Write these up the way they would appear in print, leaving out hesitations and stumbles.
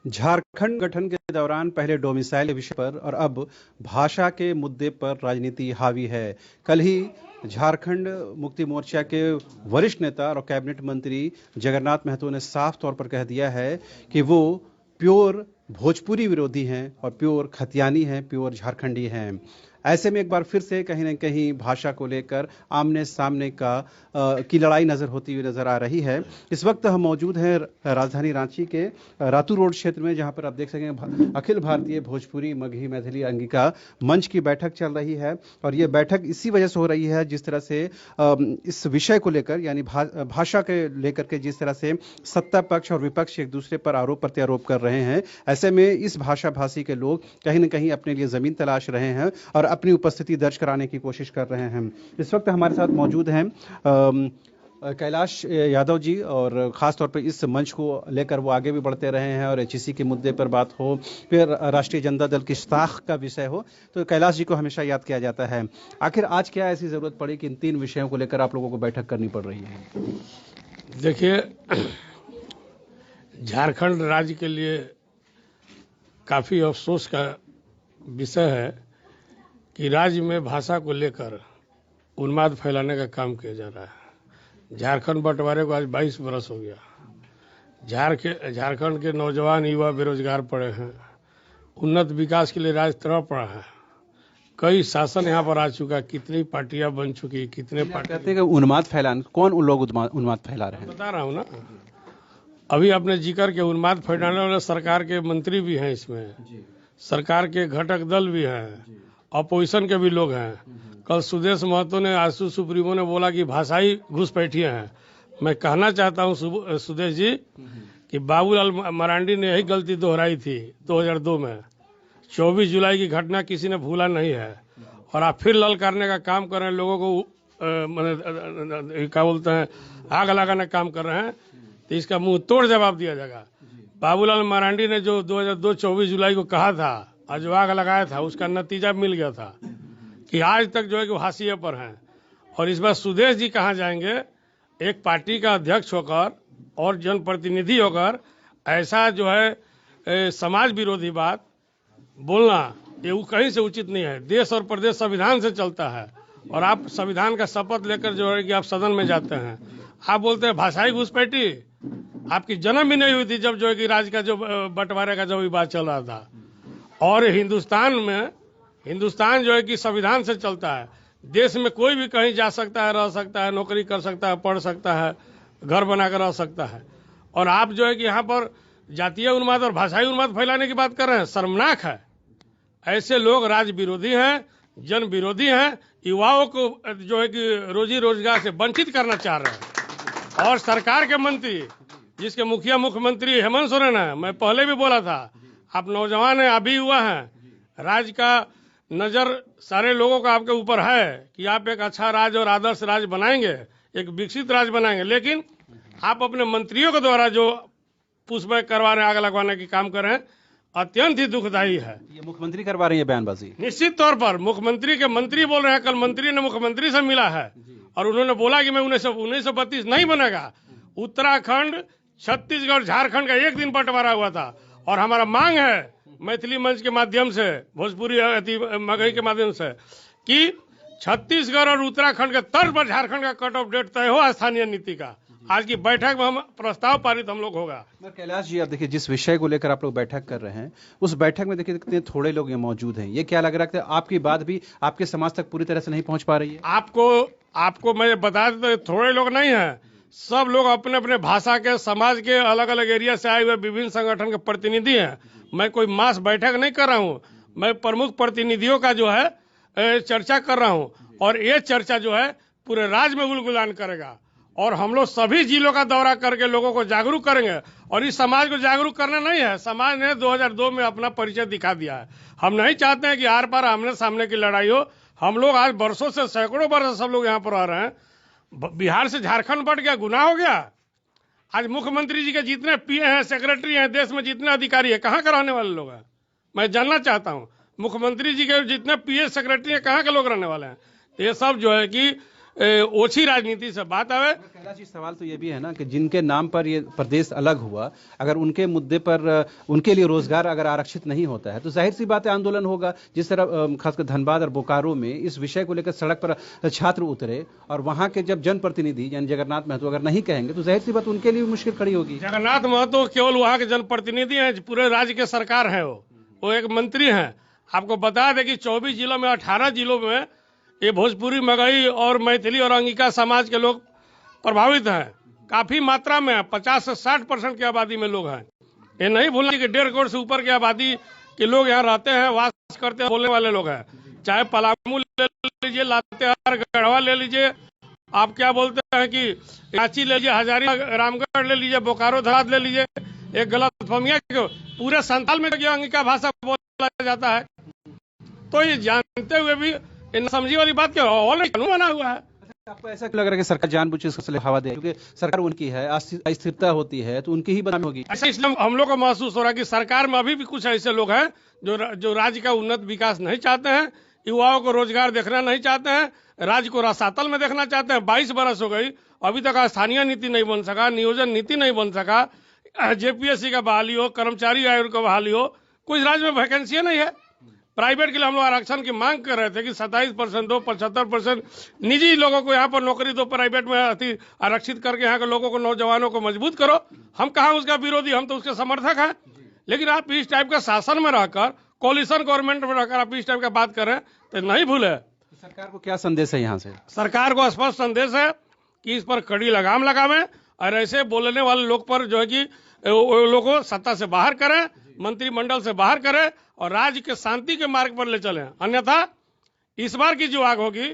झारखंड गठन के दौरान पहले डोमिसाइल के विषय पर और अब भाषा के मुद्दे पर राजनीति हावी है। कल ही झारखंड मुक्ति मोर्चा के वरिष्ठ नेता और कैबिनेट मंत्री जगन्नाथ महतो ने साफ तौर पर कह दिया है कि वो प्योर भोजपुरी विरोधी हैं और प्योर खतियानी हैं, प्योर झारखंडी हैं। ऐसे में एक बार फिर से कहीं न कहीं भाषा को लेकर आमने सामने की लड़ाई होती हुई नजर आ रही है। इस वक्त हम मौजूद हैं राजधानी रांची के रातू रोड क्षेत्र में, जहां पर आप देख सकेंगे अखिल भारतीय भोजपुरी मगही मैथिली अंगिका मंच की बैठक चल रही है। और ये बैठक इसी वजह से हो रही है जिस तरह से इस विषय को लेकर, यानी भाषा के लेकर के जिस तरह से सत्ता पक्ष और विपक्ष एक दूसरे पर आरोप प्रत्यारोप कर रहे हैं। ऐसे में इस भाषा भाषी के लोग कहीं न कहीं अपने लिए जमीन तलाश रहे हैं और अपनी उपस्थिति दर्ज कराने की कोशिश कर रहे हैं। इस वक्त हमारे साथ मौजूद हैं कैलाश यादव जी, और खास तौर पर इस मंच को लेकर वो आगे भी बढ़ते रहे हैं। और एचईसी के मुद्दे पर बात हो, फिर राष्ट्रीय जनता दल की साख का विषय हो, तो कैलाश जी को हमेशा याद किया जाता है। आखिर आज क्या ऐसी जरूरत पड़ी कि इन तीन विषयों को लेकर आप लोगों को बैठक करनी पड़ रही है? देखिए, झारखंड राज्य के लिए काफ़ी अफसोस का विषय है कि राज्य में भाषा को लेकर उन्माद फैलाने का काम किया जा रहा है। झारखंड बंटवारे को आज 22 बरस हो गया। झारखंड के नौजवान युवा बेरोजगार पड़े हैं। उन्नत विकास के लिए राज्य तड़प पड़ा है। कई शासन यहाँ पर आ चुका, कितनी पार्टियां बन चुकी, कितने पार्टी कहते हैं कि उन्माद फैलाने, कौन उन लोग उन्माद फैला रहे हैं? बता रहा हूँ ना, अभी आपने जिक्र के उन्माद फैलाने वाले सरकार के मंत्री भी हैं, इसमें सरकार के घटक दल भी हैं, अपोजिशन के भी लोग हैं। कल सुदेश महतो ने, आसू सुप्रीमो ने बोला कि भाषाई घुसपैठिए हैं। मैं कहना चाहता हूं सुदेश जी कि बाबूलाल मरांडी ने यही गलती दोहराई थी 2002 में। 24 जुलाई की घटना किसी ने भूला नहीं है, और आप फिर ललकारने का काम कर रहे हैं, लोगों को क्या बोलते हैं, आग लगाने का काम कर रहे हैं। तो इसका मुंह तोड़ जवाब दिया जाएगा। बाबूलाल मरांडी ने जो 2002 24 जुलाई को कहा था, आज आग लगाया था, उसका नतीजा मिल गया था कि आज तक जो है कि हाशिए पर हैं। और इस बार सुदेश जी कहाँ जाएंगे? एक पार्टी का अध्यक्ष होकर और जनप्रतिनिधि होकर ऐसा जो है समाज विरोधी बात बोलना, ये कहीं से उचित नहीं है। देश और प्रदेश संविधान से चलता है, और आप संविधान का शपथ लेकर जो है कि आप सदन में जाते हैं, आप बोलते हैं भाषाई घुसपैठी। आपकी जन्म भी नहीं हुई थी जब जो है कि राज्य का जो बंटवारे का जो विवाद चल रहा था। और हिंदुस्तान जो है कि संविधान से चलता है। देश में कोई भी कहीं जा सकता है, रह सकता है, नौकरी कर सकता है, पढ़ सकता है, घर बनाकर रह सकता है। और आप जो है कि यहाँ पर जातीय उन्माद और भाषाई उन्माद फैलाने की बात कर रहे हैं। शर्मनाक है। ऐसे लोग राज्य विरोधी हैं, जन विरोधी हैं, युवाओं को जो है कि रोजी रोजगार से वंचित करना चाह रहे हैं। और सरकार के मंत्री, जिसके मुखिया मुख्यमंत्री हेमंत सोरेन है, मैं पहले भी बोला था, आप नौजवान हैं, अभी हुआ है, राज्य का नजर सारे लोगों का आपके ऊपर है कि आप एक अच्छा राज्य और आदर्श राज्य बनाएंगे, एक विकसित राज्य बनाएंगे। लेकिन आप अपने मंत्रियों के द्वारा जो पुशबैक करवाने, आग लगवाने की काम कर रहे हैं, अत्यंत ही दुखदायी है। ये मुख्यमंत्री करवा रही है बयानबाजी? निश्चित तौर पर मुख्यमंत्री के मंत्री बोल रहे हैं। कल मंत्री ने मुख्यमंत्री से मिला है और उन्होंने बोला कि मैं 1932 नहीं बनेगा। उत्तराखंड, छत्तीसगढ़, झारखंड का एक दिन बंटवारा हुआ था, और हमारा मांग है मैथिली मंच के माध्यम से, भोजपुरी मगही के माध्यम से, कि छत्तीसगढ़ और उत्तराखंड के तर्ज पर झारखंड का कट ऑफ डेट तय हो स्थानीय नीति का। आज की बैठक में हम प्रस्ताव पारित हम लोग होगा। कैलाश जी, आप देखिए, जिस विषय को लेकर आप लोग बैठक कर रहे हैं, उस बैठक में देखिए कितने थोड़े लोग यहाँ मौजूद हैं। ये क्या लग रहा है कि आपकी बात भी आपके समाज तक पूरी तरह से नहीं पहुंच पा रही है? आपको मैं बता देता, थोड़े लोग नहीं है, सब लोग अपने अपने भाषा के, समाज के, अलग अलग एरिया से आए हुए विभिन्न संगठन के प्रतिनिधि हैं। मैं कोई मास बैठक नहीं कर रहा हूं, मैं प्रमुख प्रतिनिधियों का जो है चर्चा कर रहा हूं। और ये चर्चा जो है पूरे राज्य में उलगुलान करेगा, और हम लोग सभी जिलों का दौरा करके लोगों को जागरूक करेंगे। और इस समाज को जागरूक करना नहीं है, समाज ने 2002 में अपना परिचय दिखा दिया है। हम नहीं चाहते हैं कि आर पार आमने सामने की लड़ाई हो। हम लोग आज वर्षों से, सैकड़ों वर्ष सब लोग यहाँ पर आ रहे हैं। बिहार से झारखंड बट गया, गुनाह हो गया। आज मुख्यमंत्री जी के जितने पीए हैं, सेक्रेटरी हैं, देश में जितने अधिकारी हैं, कहाँ के रहने वाले लोग हैं? मैं जानना चाहता हूँ, मुख्यमंत्री जी के जितने पीए सेक्रेटरी हैं, कहाँ के लोग रहने वाले हैं? ये सब जो है कि ओछी राजनीति से बात आवे। कैलाश जी, सवाल तो ये भी है ना कि जिनके नाम पर ये प्रदेश अलग हुआ, अगर उनके मुद्दे पर उनके लिए रोजगार अगर आरक्षित नहीं होता है तो जाहिर सी बात है आंदोलन होगा। जिस तरह खासकर धनबाद और बोकारो में इस विषय को लेकर सड़क पर छात्र उतरे और वहां के जब जनप्रतिनिधि यानी जगन्नाथ महतो अगर नहीं कहेंगे तो जाहिर सी बात उनके लिए मुश्किल खड़ी होगी। जगन्नाथ महतो केवल वहां के जनप्रतिनिधि हैं, पूरे राज्य के सरकार है, वो एक मंत्री हैं। आपको बता दें कि 24 जिलों में 18 जिलों में ये भोजपुरी, मगही और मैथिली और अंगिका समाज के लोग प्रभावित हैं। काफी मात्रा में 50 से 60% की आबादी में लोग हैं। ये नहीं भूलना कि 1.5 करोड़ से ऊपर की आबादी के लोग यहाँ रहते हैं, वास करते हैं, बोलने वाले लोग हैं। चाहे पलामू ले लीजिए, लातेहार, गढ़वा ले लीजिए, आप क्या बोलते हैं कि रांची ले लीजिए, हजारीबाग, रामगढ़ ले लीजिए, बोकारो, धराद ले लीजिए। एक गलतफहमियां पूरे संथाल में अंगिका भाषा बोला जाता है, तो ये जानते हुए भी इन समझी वाली बात क्या ऑलरेडी कानून बना हुआ है। आपको ऐसा क्यों लग रहा है कि सरकार जानबूझ के इसको हवा दे, क्योंकि सरकार उनकी है, अस्थिरता होती है तो उनकी ही बदनामी होगी? ऐसा इसलिए हम लोग को महसूस हो रहा है कि सरकार में अभी भी कुछ ऐसे लोग हैं जो राज्य का उन्नत विकास नहीं चाहते हैं, युवाओं को रोजगार देखना नहीं चाहते हैं, राज्य को रसातल में देखना चाहते हैं। 22 बरस हो गई, अभी तक स्थानीय नीति नहीं बन सका, नियोजन नीति नहीं बन सका, जेपीएससी का बहाली हो, कर्मचारी आयोग का बहाली हो, कुछ राज्य में वैकेंसी नहीं है। प्राइवेट के लिए हम लोग आरक्षण की मांग कर रहे थे कि 27% दो, 75% निजी लोगों को यहाँ पर नौकरी दो, प्राइवेट में आरक्षित करके यहाँ के लोगों को, नौजवानों को मजबूत करो। हम कहाँ उसका विरोधी, हम तो उसके समर्थक हैं। लेकिन आप इस टाइप का शासन में रहकर, कोलिशन गवर्नमेंट में रहकर आप इस टाइप का बात करें तो नहीं भूले। सरकार को क्या संदेश है यहाँ से? सरकार को स्पष्ट संदेश है कि इस पर कड़ी लगाम लगावे और ऐसे बोलने वाले लोग पर जो है कि लोगों को सत्ता से बाहर करें, मंत्रिमंडल से बाहर करें और राज्य के शांति के मार्ग पर ले चले। अन्यथा इस बार की जो आग होगी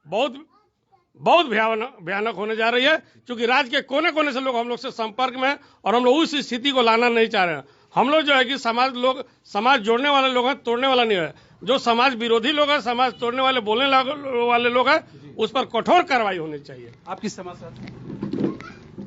बहुत भयानक होने जा रही है, क्योंकि राज्य के कोने कोने से लोग हम लोग से संपर्क में, और हम लोग उस स्थिति को लाना नहीं चाह रहे हैं। हम लोग जो है कि समाज जोड़ने वाले लोग हैं, तोड़ने वाला नहीं है। जो समाज विरोधी लोग हैं, समाज तोड़ने वाले, बोलने वाले लोग हैं, उस पर कठोर कार्रवाई होनी चाहिए। आपकी समस्या?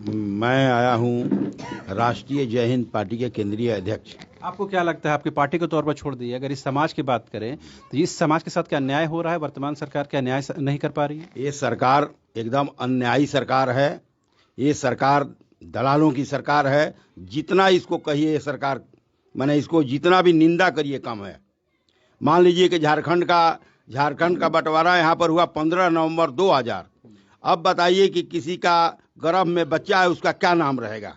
मैं आया हूँ राष्ट्रीय जय हिंद पार्टी के केंद्रीय अध्यक्ष। आपको क्या लगता है, आपकी पार्टी के तौर पर छोड़ दी, अगर इस समाज की बात करें तो इस समाज के साथ क्या अन्याय हो रहा है? वर्तमान सरकार क्या न्याय नहीं कर पा रही है? ये सरकार एकदम अन्यायी सरकार है। ये सरकार दलालों की सरकार है। जितना इसको कहिए ये सरकार, मैंने इसको जितना भी निंदा करिए कम है। मान लीजिए कि झारखंड का बंटवारा यहाँ पर हुआ 15 नवंबर 2000। अब बताइए कि किसी का गर्भ में बच्चा है, उसका क्या नाम रहेगा?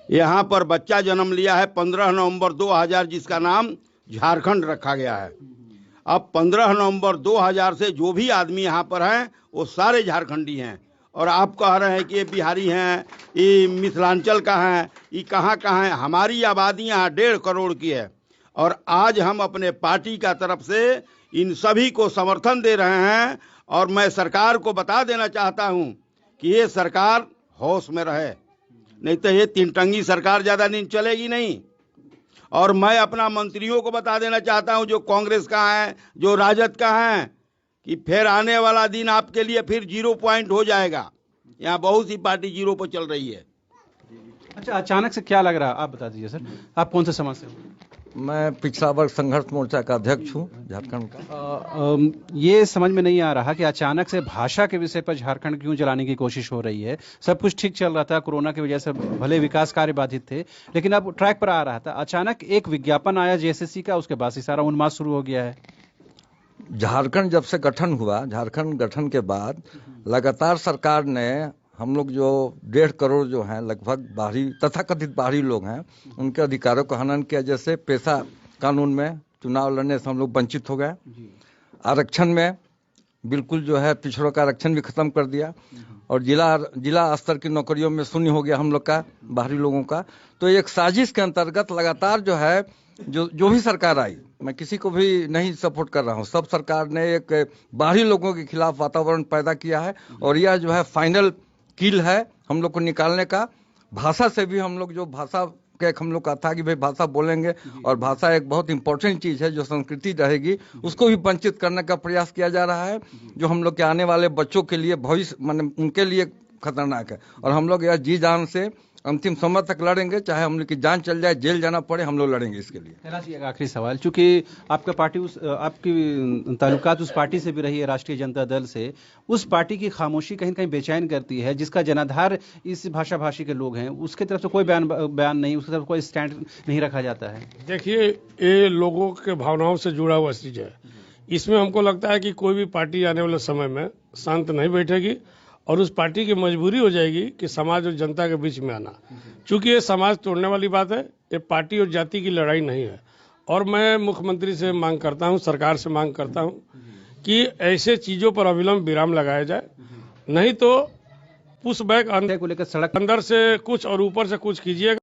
यहाँ पर बच्चा जन्म लिया है 15 नवंबर 2000, जिसका नाम झारखंड रखा गया है। अब 15 नवंबर 2000 से जो भी आदमी यहाँ पर हैं वो सारे झारखंडी हैं, और आप कह रहे हैं कि ये बिहारी हैं, ये मिथिलांचल का हैं, ये कहाँ हैं। हमारी आबादी यहाँ 1.5 करोड़ की है, और आज हम अपने पार्टी का तरफ से इन सभी को समर्थन दे रहे हैं। और मैं सरकार को बता देना चाहता हूँ कि ये सरकार होश में रहे, नहीं तो ये 3 टंगी सरकार ज़्यादा दिन चलेगी नहीं। और मैं अपना मंत्रियों को बता देना चाहता हूं, जो कांग्रेस का है, जो राजद का है, कि फिर आने वाला दिन आपके लिए फिर 0 पॉइंट हो जाएगा। यहाँ बहुत सी पार्टी 0 पर चल रही है। अच्छा, अचानक से क्या लग रहा है, आप बता दीजिए सर, आप कौन से समाज से हो? मैं पिछड़ा वर्ग संघर्ष मोर्चा का अध्यक्ष हूँ झारखंड का। ये समझ में नहीं आ रहा कि अचानक से भाषा के विषय पर झारखंड क्यों जलाने की कोशिश हो रही है। सब कुछ ठीक चल रहा था, कोरोना की वजह से भले विकास कार्य बाधित थे, लेकिन अब ट्रैक पर आ रहा था। अचानक एक विज्ञापन आया जेएसएससी का, उसके बाद से सारा उन्माद शुरू हो गया है। झारखंड जब से गठन हुआ, झारखंड गठन के बाद लगातार सरकार ने हम लोग जो 1.5 करोड़ जो हैं लगभग बाहरी तथाकथित बाहरी लोग हैं, उनके अधिकारों को हनन किया। जैसे पेशा कानून में चुनाव लड़ने से हम लोग वंचित हो गए। आरक्षण में बिल्कुल जो है पिछड़ों का आरक्षण भी खत्म कर दिया, और जिला स्तर की नौकरियों में शून्य हो गया हम लोग का, बाहरी लोगों का। तो एक साजिश के अंतर्गत लगातार जो है जो भी सरकार आई, मैं किसी को भी नहीं सपोर्ट कर रहा हूँ, सब सरकार ने एक बाहरी लोगों के खिलाफ वातावरण पैदा किया है, और यह जो है फाइनल किल है हम लोग को निकालने का। भाषा से भी हम लोग जो भाषा का हम लोग का था कि भाई भाषा बोलेंगे, और भाषा एक बहुत इंपॉर्टेंट चीज़ है, जो संस्कृति रहेगी उसको भी वंचित करने का प्रयास किया जा रहा है, जो हम लोग के आने वाले बच्चों के लिए भविष्य उनके लिए खतरनाक है। और हम लोग यह जी जान से अंतिम समय तक लड़ेंगे, चाहे हम लोग की जान चल जाए, जेल जाना पड़े, हम लोग लड़ेंगे इसके लिए। कैलाश जी, एक आखिरी सवाल, चूंकि आपका पार्टी आपकी ताल्लुकात उस पार्टी से भी रही है, राष्ट्रीय जनता दल से, उस पार्टी की खामोशी कहीं न कहीं बेचैन करती है, जिसका जनाधार इस भाषा भाषी के लोग हैं, उसके तरफ से कोई बयान नहीं, उसकी तरफ कोई स्टैंड नहीं रखा जाता है। देखिए, ये लोगों के भावनाओं से जुड़ा हुआ चीज है। इसमें हमको लगता है कि कोई भी पार्टी आने वाले समय में शांत नहीं बैठेगी और उस पार्टी की मजबूरी हो जाएगी कि समाज और जनता के बीच में आना। चूंकि ये समाज तोड़ने वाली बात है, ये पार्टी और जाति की लड़ाई नहीं है। और मैं मुख्यमंत्री से मांग करता हूं, सरकार से मांग करता हूं कि ऐसे चीजों पर अविलंब विराम लगाया जाए, नहीं तो पुश बैक को लेकर सड़क अंदर से कुछ और ऊपर से कुछ कीजिएगा।